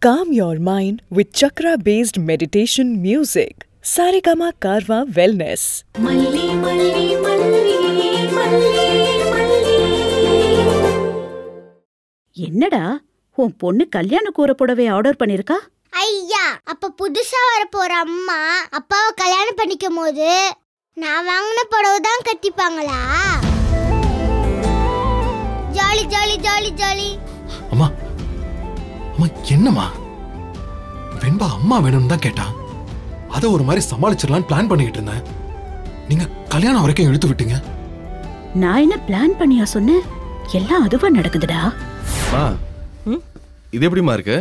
Calm your mind with chakra-based meditation music. Saregama Karwa Wellness. Malli malli malli malli malli. என்னடா உன் பொண்ணு கல்யாண கூரை புடவை ஆர்டர் பண்ணிருக்கா? ஐயா, அப்ப புதுசா வர போற அம்மா அப்பாவை கல்யாணம் பண்ணிக்கும் போது நான் வாங்கின புடவை தான் கட்டிப்பாங்களா? Jolly jolly jolly jolly. அம்மா அம்மா என்னம்மா? வெண்பா அம்மா வேணும்னு தான் கேட்டா. அதை ஒரு மாதிரி சமாளிச்சிடலான்னு பிளான் பண்ணிக்கிட்டு இருந்தேன். நீங்க கல்யாணம் வரைக்கும் இழுத்து விட்டீங்க. நான் என்ன பிளான் பண்ணியா சொன்னேன்? எல்லாம் அதுவா நடக்குதுடா. இது எப்படிமா இருக்கு?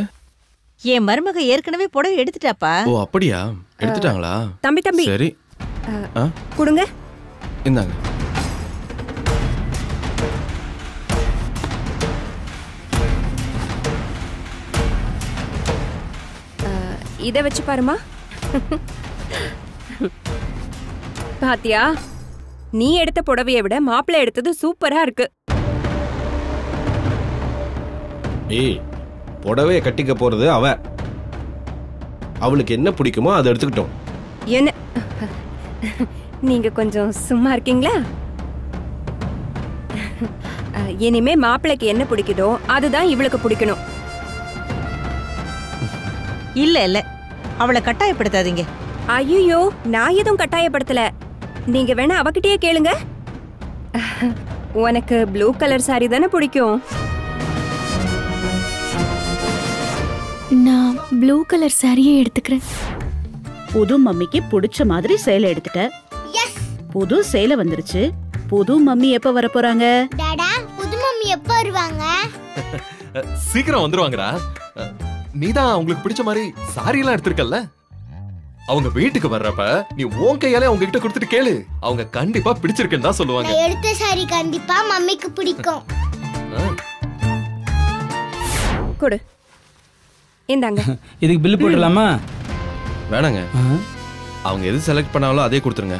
என் மருமக ஏற்கனவே புடவை எடுத்துட்டாப்பா. ஓ அப்படியா? எடுத்துட்டாங்களா? தம்பி சரி கொடுங்க. இந்தாங்க. இதை வச்சு பாருமா. பாத்தியா, நீ எடுத்த புடவையை விட மாப்பிள்ளை எடுத்தது சூப்பரா இருக்கு. ஏய், புடவைய கட்டிக்க போறது அவ. அவளுக்கு என்ன பிடிக்குமோ அதை எடுத்துக்கிட்டோம். என்ன நீங்க கொஞ்சம் சும்மா இருக்கீங்களா? இனிமே மாப்பிள்ளைக்கு என்ன பிடிக்குதோ அதுதான் இவளுக்கு பிடிக்கணும். இல்ல அவளை கட்டாயப்படுத்தாதீங்க. ஐயோ, நான் எதுவும் கட்டாயப்படுத்தல. நீங்க வேணா அவகிட்டயே கேளுங்க. உனக்கு ப்ளூ கலர் சாரி தானே பிடிக்கும்? நான் ப்ளூ கலர் சாரியே எடுத்துக்கிறேன். புது மம்மிக்கு பிடிச்ச மாதிரி சேலை எடுத்துட்ட. புது சேலை வந்துருச்சு. புது மம்மி எப்ப வர போறாங்க? டாடா, புது மம்மி எப்ப வருவாங்க? சீக்கிரம் வந்துருவாங்கடா. நீதான் உங்களுக்கு பிடிச்ச மாதிரி சாரி எல்லாம் எடுத்திருக்கல்ல. அவங்க வீட்டுக்கு வர்றப்ப நீ உன் கையாலே அவங்க கிட்ட கொடுத்துட்டு கேளு. அவங்க கண்டிப்பா பிடிச்சிருக்குன்னு தான் சொல்லுவாங்க. நான் எடுத்த சாரி கண்டிப்பா மம்மிக்கு பிடிக்கும். கொடு, இந்தாங்க. இதுக்கு பில் போடலாமா? வேணாங்க, அவங்க எது செலக்ட் பண்ணாங்களோ அதே கொடுத்துருங்க.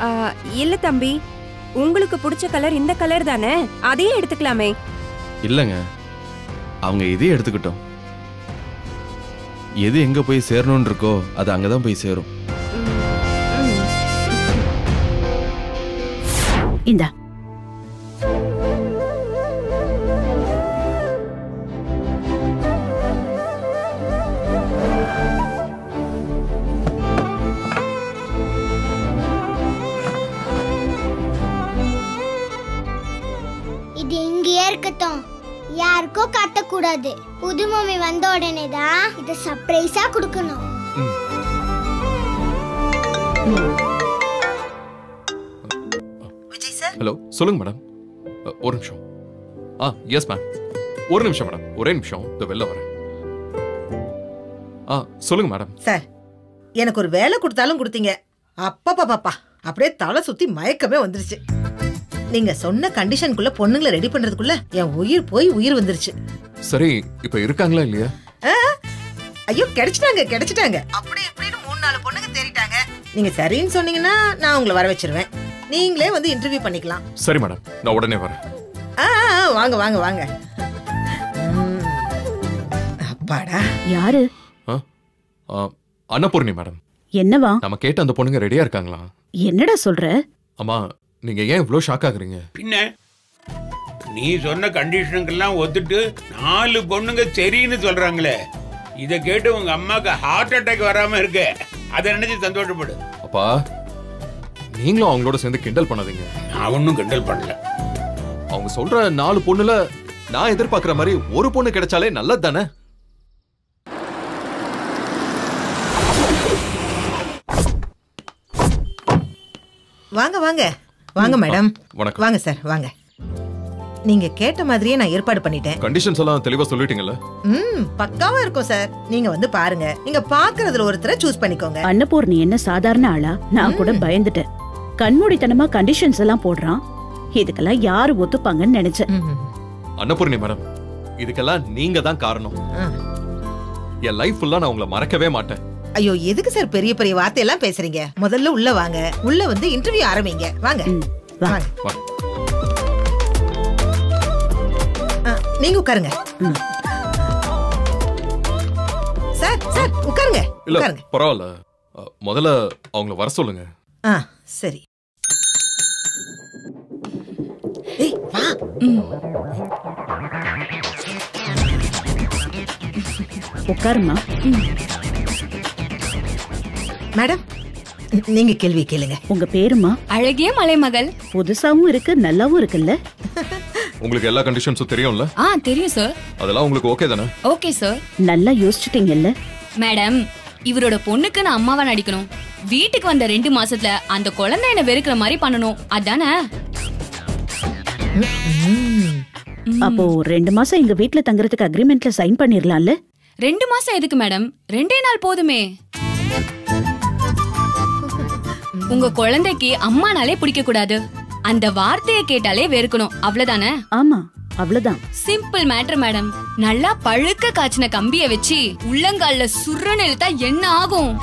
இல்ல தம்பி, உங்களுக்கு பிடிச்ச கலர் இந்த கலர் தானே, அதையே எடுத்துக்கலாமே. இல்லங்க, அவங்க இதே எடுத்துக்கிட்டோம். எது எங்க போய் சேரணும்னு இருக்கோ அது அங்கதான் போய் சேரும். இந்தா. இது இங்கேயே இருக்கட்டும், யாருக்கோ காட்டக்கூடாது. புது மம்மி வந்த உடனே தான் இதை சர்ப்ரைஸா கொடுக்கணும். விஜய் சார். ஹலோ, சொல்லுங்க மேடம். ஒரு நிமிஷம். Yes ma'am. ஒரு நிமிஷம் மேடம், ஒரே நிமிஷம். வெளில வரேன். சொல்லுங்க மேடம். சார், எனக்கு ஒரு வேலை கொடுத்தாலும் கொடுத்தீங்க. அப்பா அப்படியே தலை சுத்தி மயக்கமே வந்துருச்சு. நீங்க சொன்ன கண்டிஷனுக்குள்ள பொண்ணுங்களை ரெடி பண்றதுக்குள்ள என் உயிர் போய் உயிர் வந்துருச்சு. சரி, இப்ப இருக்காங்களா இல்லையா? ஐயோ, கிடைச்சிட்டாங்க. அப்படி இப்படின்னு 3-4 பொண்ணுங்க தேறிட்டாங்க. நீங்க சரின்னு சொன்னீங்கன்னா நான் உங்களை வர வச்சிருவேன். நீங்களே வந்து இன்டர்வியூ பண்ணிக்கலாம். சரி மேடம், நான் உடனே வரேன். வாங்க. அப்பாடா. யாரு? அன்னபூர்ணி மேடம். என்னவா? நம்ம கேட்ட அந்த பொண்ணுங்க ரெடியா இருக்காங்களா? என்னடா சொல்ற? அம்மா, நீங்க ஏன் இவ்ளோ ஷாக் ஆகுறீங்க? பின்ன நீ சொன்ன கண்டிஷனுக்கெல்லாம் ஒத்துட்டு 4 பொண்ணுங்க சரின்னு சொல்றாங்களே, இதை கேட்டு உங்க அம்மாக்கு ஹார்ட் அட்டாக் வராம இருக்கு. அதை நினைச்சு சந்தோஷப்படு. அப்பா, நீங்களும் அவங்களோட சேர்ந்து கிண்டல் பண்ணாதீங்க. நான் ஒன்னும் கிண்டல் பண்ணல. அவங்க சொல்ற 4 பொண்ணுல நான் எதிர்பார்க்கிற மாதிரி ஒரு பொண்ணு கிடைச்சாலே நல்லது தானே? வாங்க மேடம். வணக்கம். வாங்க சார், வாங்க. நீங்க கேட்ட மாதிரியே நான் ஏற்பாடு பண்ணிட்டேன். கண்டிஷன்ஸ் எல்லாம் தெளிவா சொல்லிட்டீங்கல்ல? பக்காவா இருக்கும் சார். நீங்க வந்து பாருங்க. நீங்க பாக்குறதுல ஒருத்தரை சூஸ் பண்ணிக்கோங்க. அன்னபூர்ணி என்ன சாதாரண ஆளா? நான் கூட பயந்துட்டேன். கண்மூடித்தனமா கண்டிஷன்ஸ் எல்லாம் போடுறான். இதுக்கெல்லாம் யாரு ஒத்துப்பாங்கன்னு நினைச்சேன். அன்னபூர்ணி மேடம், இதுக்கெல்லாம் நீங்க தான் காரணம். என் லைஃப் ஃபுல்லா நான் உங்களை மறக்கவே மாட்டேன். ஐயோ, எதுக்கு சார் பெரிய பெரிய வார்த்தையெல்லாம் பேசுறீங்க? முதல்ல உள்ள வாங்க. உள்ள வந்து இன்டர்வியூ ஆரம்பிங்க. வாங்க. நீங்க உட்காருங்க. சார் சார் உட்காருங்க இல்ல உட்காருங்க. பரவாயில்ல. முதல்ல அவங்கள வர சொல்லுங்க. சரி. ஏய் வா. உட்காருமா. மேடம் நீங்க கேள்வி கேளுங்க. உங்க பேருமா? அழகிய மலைமகள். புதுசாவும் இருக்கு நல்லாவும் இருக்குல்ல. உங்களுக்கு எல்லா கண்டிஷன்ஸும் தெரியும்ல? தெரியும் சார். அதெல்லாம் உங்களுக்கு ஓகே தானே? Okay sir. நல்லா யோசிச்சிட்டீங்கல்ல? மேடம் இவரோட பொண்ணுக்கு நான் அம்மாவா நடிக்கணும். வீட்டுக்கு வந்த 2 மாசத்துல அந்த குழந்தை என்ன வெறுக்கிற மாதிரி பண்ணணும். அதானே? அப்போ 2 மாசம் எங்க வீட்ல தங்குறதுக்கு அக்ரிமெண்ட்ல சைன் பண்ணிரலாம்ல? 2 மாசம் எதுக்கு மேடம்? 2 நாள் போதுமே. உங்க குழந்தைக்கு அம்மானாலே பிடிக்க கூடாது. அந்த வார்த்தையை கேட்டாலே வெறுக்கணும். அவ்வளவுதானே? ஆமா அவ்வளவுதான். Simple matter madam. நல்லா பழுக்க காய்ச்சின கம்பிய வச்சு உள்ளங்கால்ல சுருன்னு இழுத்தா என்ன ஆகும்?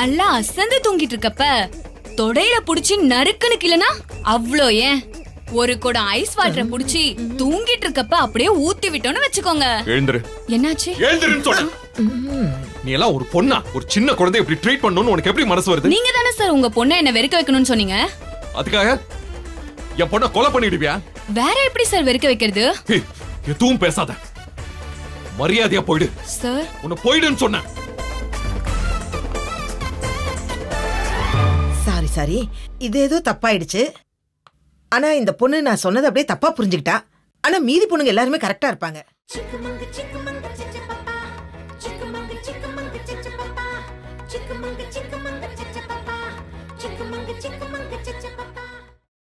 நல்லா அசந்து தூங்கிட்டு இருக்கப்ப தொடையில புடிச்சு நறுக்குன்னு கிளனா அவ்ளோ ஏன் ஒரு குடம் ஐஸ் வாட்டரை புடிச்சு தூங்கிட்டு இருக்கப்ப அப்படியே ஊத்தி விட்டோன்னு வச்சுக்கோங்க. எழுந்துரு. என்னாச்சு? எழுந்துருன்னு சொல்ல. நீ எல்லாம் ஒரு பொண்ணா? ஒரு சின்ன குழந்தை எப்படி ட்ரீட் பண்ணணும்னு உனக்கு எப்படி மனசு வருது? நீங்க தானே சார் உங்க பொண்ணை என்ன வெறுக்க வைக்கணும்னு சொன்னீங்க. அதுக்காக என் பொண்ணை கொலை பண்ணிடுவியா? வேற எப்படி சார் வெறுக்க வைக்கிறது? எதுவும் பேசாத. மரியாதையா போயிடு. சார் உன்னை போயிடுன்னு சொன்ன. சாரி இது ஏதோ தப்பாயிடுச்சு. ஆனா இந்த பொண்ணு நான் சொன்னதை அப்படியே தப்பா புரிஞ்சுக்கிட்டா. ஆனா மீதி பொண்ணுங்க எல்லாருமே கரெக்டா இருப்பாங்க.